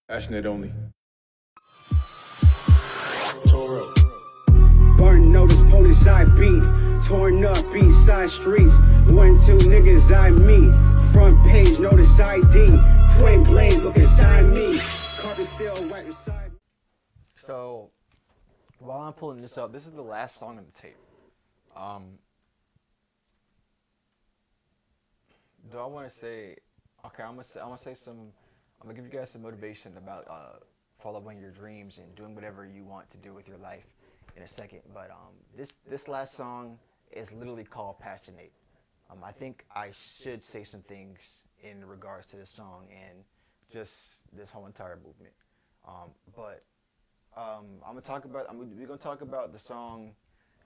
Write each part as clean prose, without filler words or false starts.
Passionate only. Burn notice, police I beat. Torn up, east side streets. 1, 2 niggas I meet. Front page, notice ID. Twin blades, look inside me. Carpet still right beside me. So, while I'm pulling this up, this is the last song on the tape. Do I want to say? Okay, I'm gonna give you guys some motivation about following your dreams and doing whatever you want to do with your life in a second. But this last song is literally called Passion8. I think I should say some things in regards to this song and just this whole entire movement. We're gonna talk about the song,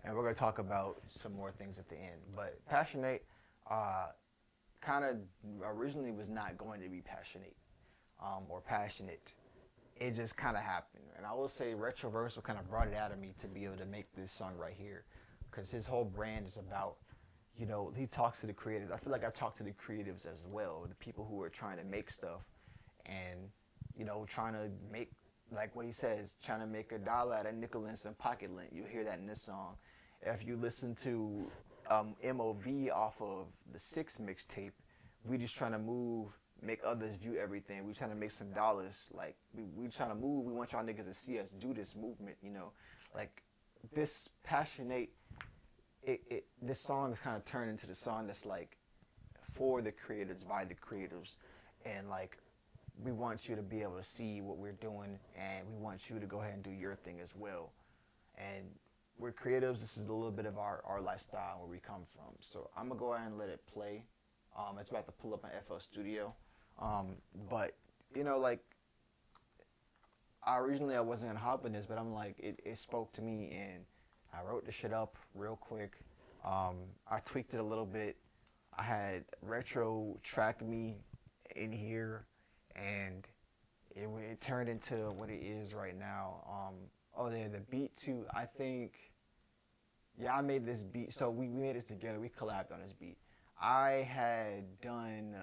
and we're gonna talk about some more things at the end. But Passion8 kind of originally was not going to be Passion8 or passionate. It just kind of happened, and I will say Retroversal kind of brought it out of me to be able to make this song right here, because his whole brand is about, you know, he talks to the creatives. I feel like I talk to the creatives as well, the people who are trying to make stuff and, you know, trying to make, like what he says, trying to make $1 out of nickel and some pocket lint. You hear that in this song. If you listen to MOV off of the VI mixtape, we just trying to make others view everything. We trying to make some dollars. Like we trying to move. We want y'all niggas to see us do this movement. You know, like this Passion8. This song is kind of turned into the song that's like for the creators, by the creators, and like we want you to be able to see what we're doing, and we want you to go ahead and do your thing as well. And we're creatives. This is a little bit of our lifestyle, where we come from. So I'm gonna go ahead and let it play. It's about to pull up my FL Studio. But you know, like originally I wasn't gonna hop in this, but I'm like, it spoke to me, and I wrote the shit up real quick. I tweaked it a little bit. I had Retro track me in here, and it turned into what it is right now. The beat too, I think, yeah, I made this beat. So we made it together. We collabed on this beat. I had done,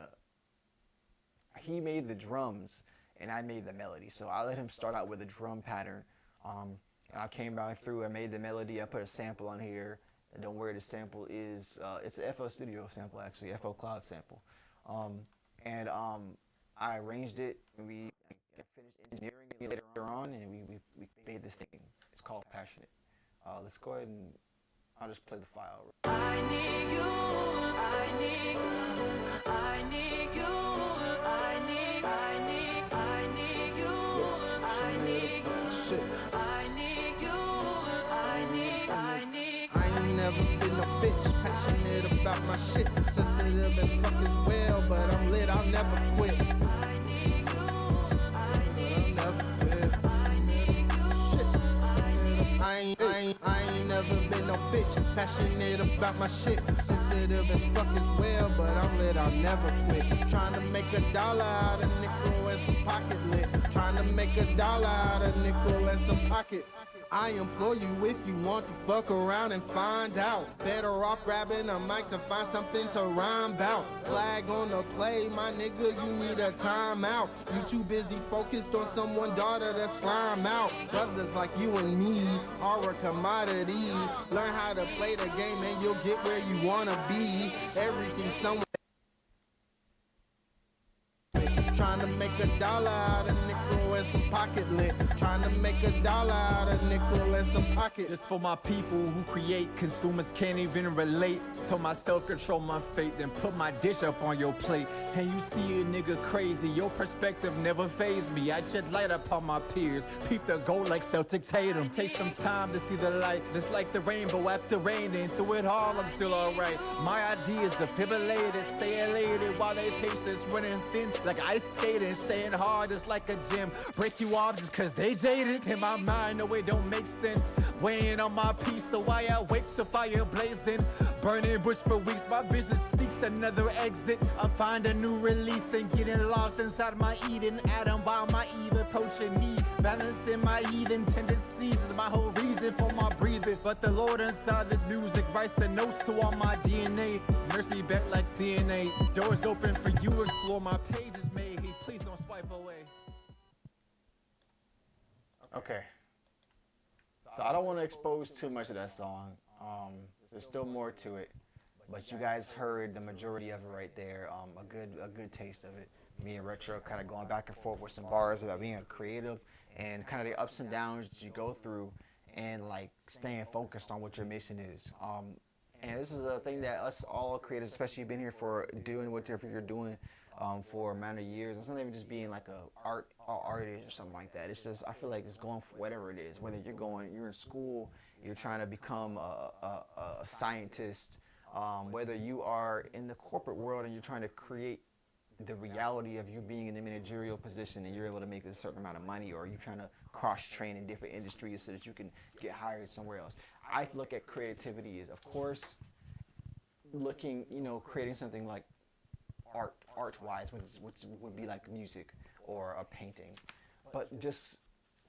he made the drums, and I made the melody. So I let him start out with a drum pattern. And I came back through, I made the melody, I put a sample on here. And don't worry, the sample is, it's an FL Studio sample actually, FL Cloud sample. I arranged it, and we finished engineering it later on, and we made this thing. It's called Passion8. Let's go ahead and, I'll just play the file. I need you, I need you, I need you, I need you, I need you, I need you. I ain't never been no bitch, passionate about my shit, sensitive as fuck as well, but I'm lit, I'll never quit. I ain't never been no bitch, passionate about my shit, sensitive as fuck as well, but I'm lit, I'll never quit. Trying to make $1 out of nickel and some pocket lit. Trying to make $1 out of nickel and some pocket. I implore you, if you want to fuck around and find out, better off grabbing a mic to find something to rhyme about. Flag on the play, my nigga, you need a timeout. You too busy focused on someone daughter to slime out. Brothers like you and me are a commodity. Learn how to play the game and you'll get where you wanna be. Everything somewhere. Trying to make $1 out of nickel and some pocket lit. Trying to make $1 out of nickel and some pocket. This for my people who create, consumers can't even relate. Tell myself control my fate, then put my dish up on your plate. And you see a nigga crazy, your perspective never fazed me. I shed light upon my peers, peep the gold like Celtic Tatum. Take some time to see the light, just like the rainbow after rain. And through it all, I'm still alright. My idea is defibrillated, stay elated while they patience running thin like ice skating, staying hard just like a gym. Break you off just cause they jaded. In my mind, no, it don't make sense. Weighing on my peace, so I awake to fire blazing. Burning bush for weeks, my vision seeks another exit. I find a new release and getting lost inside my Eden. Adam while my Eve approaching me. Balancing my heathen tendencies is my whole reason for my breathing. But the Lord inside this music writes the notes to all my DNA. Nurse me back like CNA. Doors open for you, explore my pages made. Please don't swipe up. away. Okay. So I don't want to expose too much of that song. There's still more to it, but you guys heard the majority of it right there. A good taste of it. Me and Retro kind of going back and forth with some bars about being creative and kind of the ups and downs that you go through, and like staying focused on what your mission is. And this is a thing that us all creators, especially been here for doing whatever you're doing for a amount of years. It's not even just being like a artist or something like that. It's just, I feel like it's going for whatever it is. Whether you're in school, you're trying to become a scientist, whether you are in the corporate world and you're trying to create the reality of you being in a managerial position and you're able to make a certain amount of money, or you're trying to cross train in different industries so that you can get hired somewhere else. I look at creativity as, of course, looking, creating something like art-wise, which would be like music or a painting, but just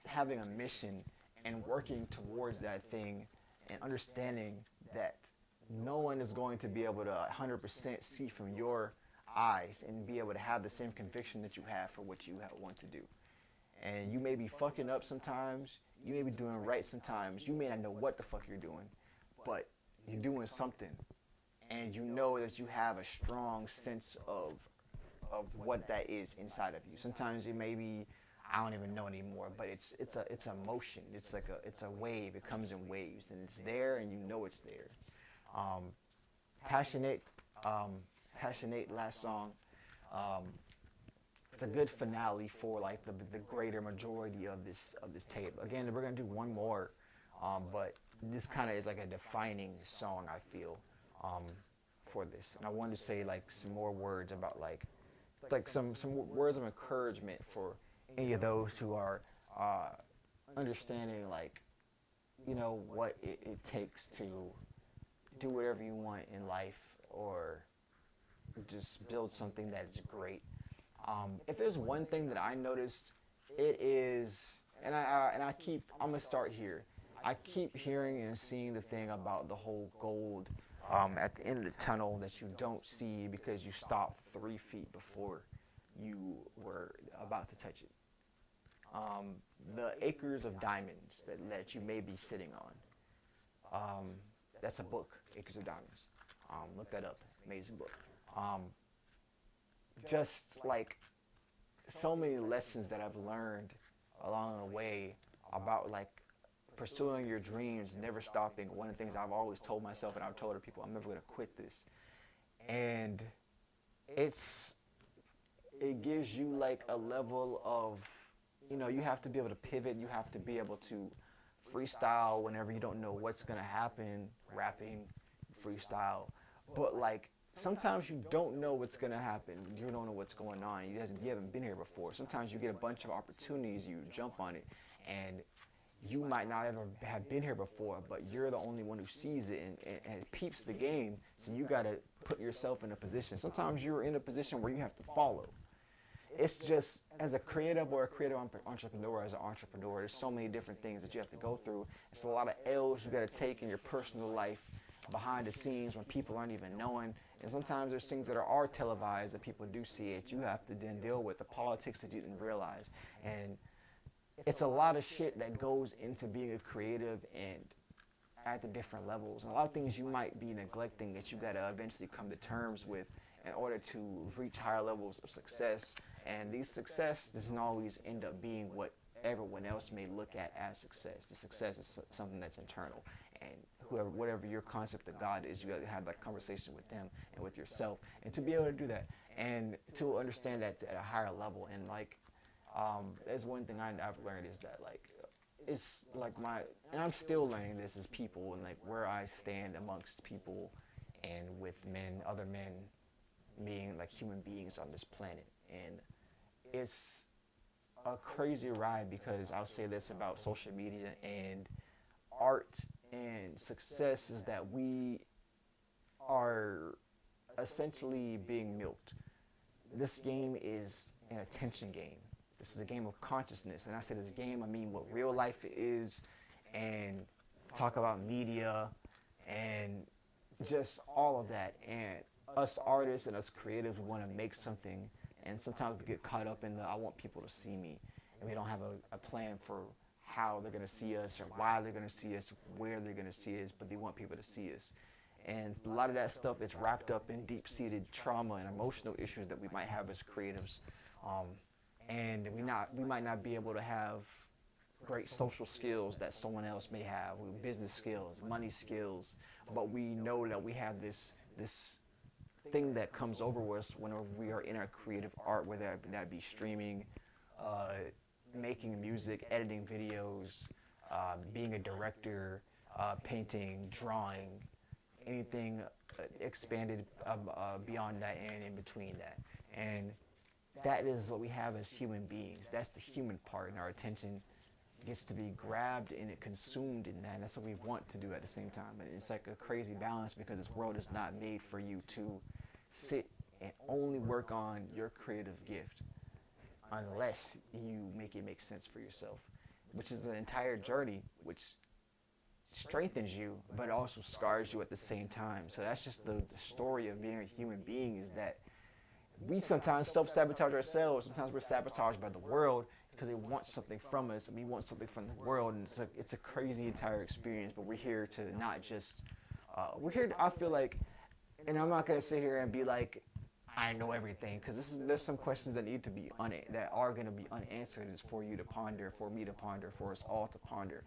having a mission and working towards that thing and understanding that no one is going to be able to 100% see from your eyes and be able to have the same conviction that you have for what you want to do. And you may be fucking up sometimes, you may be doing right sometimes, you may not know what the fuck you're doing, but you're doing something, and you know that you have a strong sense of what that is inside of you. Sometimes it may be, I don't even know anymore, but it's a motion. It's a wave. It comes in waves, and it's there, and you know it's there. Passion8, last song. It's a good finale for like the greater majority of this tape. Again, we're gonna do one more, but this kind of is like a defining song, I feel, for this. And I wanted to say like some more words about like some words of encouragement for any of those who are understanding like, what it takes to do whatever you want in life, or just build something that's great. If there's one thing that I noticed, it is, and I'm gonna start here. I keep hearing and seeing the thing about the whole gold at the end of the tunnel that you don't see because you stopped 3 feet before you were about to touch it. The acres of diamonds that you may be sitting on. That's a book, Acres of Diamonds. Look that up. Amazing book. Just like so many lessons that I've learned along the way about like pursuing your dreams, never stopping. One of the things I've always told myself, and I've told other people, I'm never going to quit this. And it gives you like a level of, you have to be able to pivot. You have to be able to freestyle whenever you don't know what's going to happen, rapping, freestyle. But like, sometimes you don't know what's going to happen. You don't know what's going on. You haven't been here before. Sometimes you get a bunch of opportunities, you jump on it, and you might not ever have been here before, but you're the only one who sees it and peeps the game, so you got to put yourself in a position. Sometimes you're in a position where you have to follow. It's just, as a creative or a creative entrepreneur, there's so many different things that you have to go through. It's a lot of L's you got to take in your personal life, behind the scenes when people aren't even knowing. And sometimes there's things that are televised that people do see it. You have to then deal with the politics that you didn't realize. And it's a lot of shit that goes into being a creative and at the different levels. And a lot of things you might be neglecting that you got to eventually come to terms with in order to reach higher levels of success. And these success doesn't always end up being what everyone else may look at as success. The success is something that's internal. And whatever your concept of God is, you got to have that conversation with them and with yourself. And to be able to do that and to understand that at a higher level. And like, there's one thing I've learned is that like, it's like and I'm still learning this as people, and like where I stand amongst people and with other men being like human beings on this planet. And it's a crazy ride, because I'll say this about social media and art and success, is that we are essentially being milked. This game is an attention game. This is a game of consciousness. And I say this game, I mean what real life is, and talk about media and just all of that. And us artists and us creatives want to make something And sometimes we get caught up in the I want people to see me, and we don't have a plan for how they're gonna see us or why they're gonna see us, where they're gonna see us, but they want people to see us. And a lot of that stuff is wrapped up in deep-seated trauma and emotional issues that we might have as creatives. And we might not be able to have great social skills that someone else may have, business skills, money skills, but we know that we have this thing that comes over us whenever we are in our creative art, whether that be streaming, making music, editing videos, being a director, painting, drawing, anything expanded beyond that and in between that. And that is what we have as human beings. That's the human part, and our attention gets to be grabbed and consumed in that. And that's what we want to do at the same time. And it's like a crazy balance, because this world is not made for you to sit and only work on your creative gift unless you make it make sense for yourself, which is an entire journey, which strengthens you but also scars you at the same time. So that's just the story of being a human being, is that we sometimes self-sabotage ourselves. Sometimes we're sabotaged by the world because they want something from us, and we want something from the world, and it's a crazy entire experience. But we're here to not just we're here to, I feel like, and I'm not gonna sit here and be like I know everything, because there's some questions that need to be that are gonna be unanswered. It's for you to ponder, for me to ponder, for us all to ponder.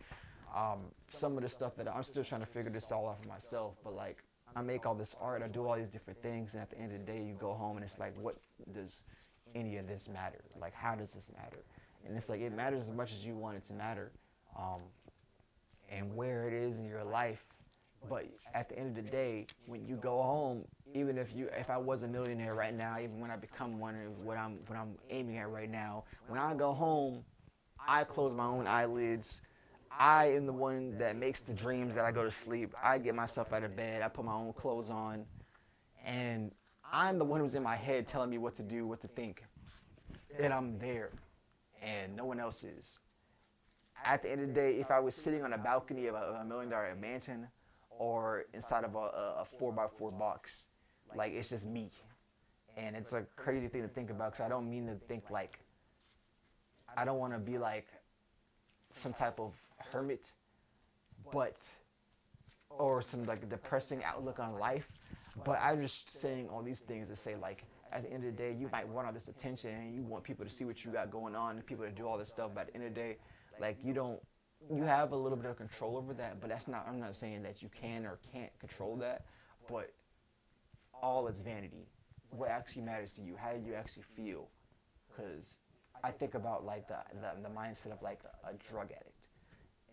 Some of the stuff that I'm still trying to figure this all out for myself, but like, I make all this art, I do all these different things, and at the end of the day, you go home and it's like, what does any of this matter? Like, how does this matter? And it's like, it matters as much as you want it to matter, and where it is in your life. But at the end of the day, when you go home, even if I was a millionaire right now, even when I become one, what I'm aiming at right now, when I go home, I close my own eyelids. I am the one that makes the dreams that I go to sleep. I get myself out of bed. I put my own clothes on. And I'm the one who's in my head telling me what to do, what to think. And I'm there. And no one else is. At the end of the day, if I was sitting on a balcony of a $1 million mansion or inside of a 4x4 box, like, it's just me. And it's a crazy thing to think about, because I don't mean to think like, I don't want to be like some type of hermit, or some like depressing outlook on life, but I'm just saying all these things to say, like, at the end of the day, you might want all this attention and you want people to see what you got going on and people to do all this stuff, but at the end of the day, like, you have a little bit of control over that, but I'm not saying that you can or can't control that, but all is vanity. What actually matters to you, how do you actually feel? Because I think about like the mindset of like a drug addict,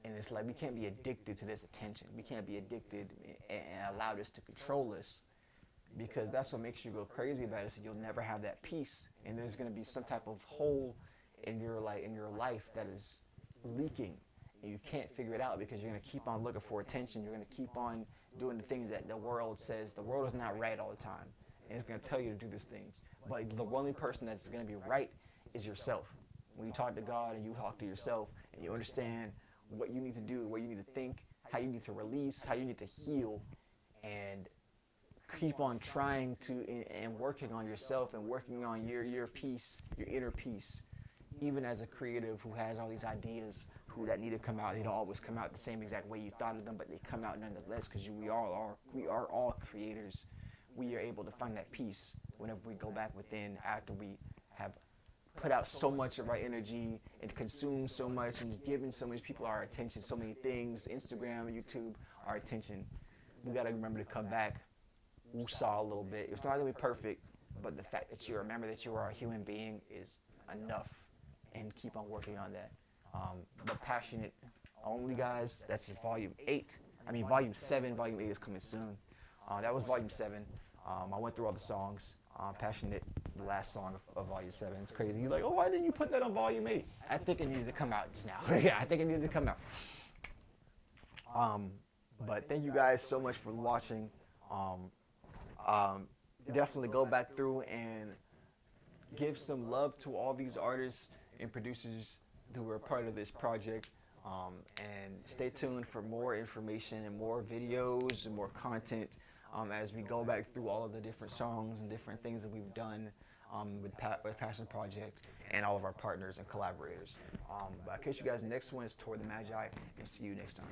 and it's like, we can't be addicted to this attention. We can't be addicted and allow this to control us, because that's what makes you go crazy about it. So you'll never have that peace, and there's going to be some type of hole in your life that is leaking, and you can't figure it out, because you're going to keep on looking for attention. You're going to keep on doing the things that the world says. The world is not right all the time, and it's going to tell you to do these things, but the only person that's going to be right is yourself. When you talk to God and you talk to yourself and you understand what you need to do, what you need to think, how you need to release, how you need to heal, and keep on trying to and working on yourself and working on your peace, your inner peace. Even as a creative who has all these ideas that need to come out, they don't always come out the same exact way you thought of them, but they come out nonetheless, because we are all creators. We are able to find that peace whenever we go back within, after we have put out so much of our energy and consumed so much and given so many people our attention, so many things, Instagram, YouTube, our attention. We got to remember to come back, woosah a little bit. It's not going to be perfect, but the fact that you remember that you are a human being is enough, and keep on working on that. But Passionate only, guys, that's volume 8. I mean, volume 7, volume 8 is coming soon. That was volume 7. I went through all the songs. Passionate, the last song of volume 7. It's crazy. You're like, oh, why didn't you put that on volume 8? I think it needed to come out just now. Yeah, I think it needed to come out. But thank you guys so much for watching. Definitely go back through and give some love to all these artists and producers who were part of this project. And stay tuned for more information and more videos and more content as we go back through all of the different songs and different things that we've done. with Passion Project and all of our partners and collaborators. But I'll catch you guys next one is Toward the Magi, and see you next time.